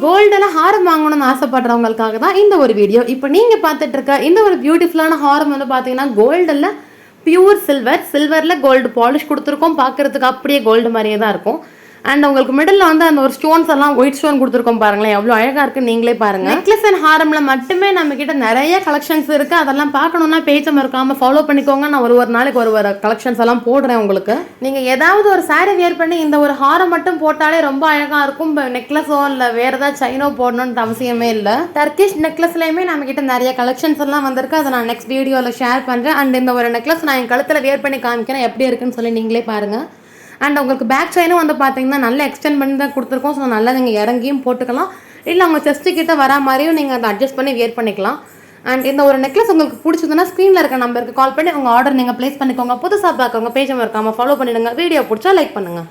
கோல்டெல்லாம் ஹாரம் வாங்கணும்னு ஆசைப்படுறவங்களுக்காக தான் இந்த ஒரு வீடியோ. இப்போ நீங்கள் பார்த்துட்டு இருக்க இந்த ஒரு பியூட்டிஃபுல்லான ஹாரம் வந்து பார்த்தீங்கன்னா கோல்டில் பியூர் சில்வரில் கோல்டு பாலிஷ் கொடுத்துருக்கோம். பார்க்குறதுக்கு அப்படியே கோல்டு மாதிரியே தான் இருக்கும். அண்ட் உங்களுக்கு மிடில் வந்து அந்த ஒரு ஸ்டோன்ஸ் எல்லாம் ஒயிட் ஸ்டோன் கொடுத்துருக்கோம் பாருங்களேன், எவ்வளோ அழகாக இருக்குது நீங்களே பாருங்கள். நெக்லஸ் அண்ட் ஹாரமில் மட்டுமே நம்மக்கிட்ட நிறைய கலெக்ஷன்ஸ் இருக்குது. அதெல்லாம் பார்க்கணுன்னா பேஜை மறக்காமல் ஃபாலோ பண்ணிக்கோங்க. நான் ஒரு நாளைக்கு ஒரு கலெக்ஷன்ஸ் எல்லாம் போடுறேன் உங்களுக்கு. நீங்கள் ஏதாவது ஒரு சாரீ வியர் பண்ணி இந்த ஒரு ஹாரம் மட்டும் போட்டாலே ரொம்ப அழகாக இருக்கும். இப்போ நெக்லஸோ இல்லை வேறு ஏதாவது செயினோ போடணுன்ற அவசியமே இல்லை. டர்க்கிஷ் நெக்லஸ்லேயுமே நம்மக்கிட்ட நிறைய கலெக்ஷன்ஸ் எல்லாம் வந்திருக்கு. அதை நான் நெக்ஸ்ட் வீடியோவில் ஷேர் பண்ணுறேன். அண்ட் இந்த ஒரு நெக்லஸ் நான் என் கழுத்தில் வியர் பண்ணி காமிக்கிறேன் எப்படி இருக்குன்னு சொல்லி நீங்களே பாருங்கள். அண்ட் உங்களுக்கு பேக் செயினும் வந்து பார்த்தீங்கன்னா நல்லா எக்ஸ்டெண்ட் பண்ணி தான் கொடுத்துருக்கோம். ஸோ நல்லா நீங்கள் இறங்கியும் போட்டுக்கலாம், இல்லை உங்கள் செஸ்ட்டு கிட்ட வரா மாதிரியும் நீங்கள் அதை அட்ஜஸ்ட் பண்ணி வியர் பண்ணிக்கலாம். அண்ட் இந்த ஒரு நெக்லஸ் உங்களுக்கு பிடிச்சதுன்னா ஸ்க்ரீனில் இருக்க நம்பருக்கு கால் பண்ணி உங்கள் ஆர்டர் நீங்கள் ப்ளேஸ் பண்ணிக்கோங்க. புதுசாக பார்க்குறவங்க பேஜை மறக்காமல் ஃபாலோ பண்ணிவிடுங்க. வீடியோ பிடிச்சா லைக் பண்ணுங்கள்.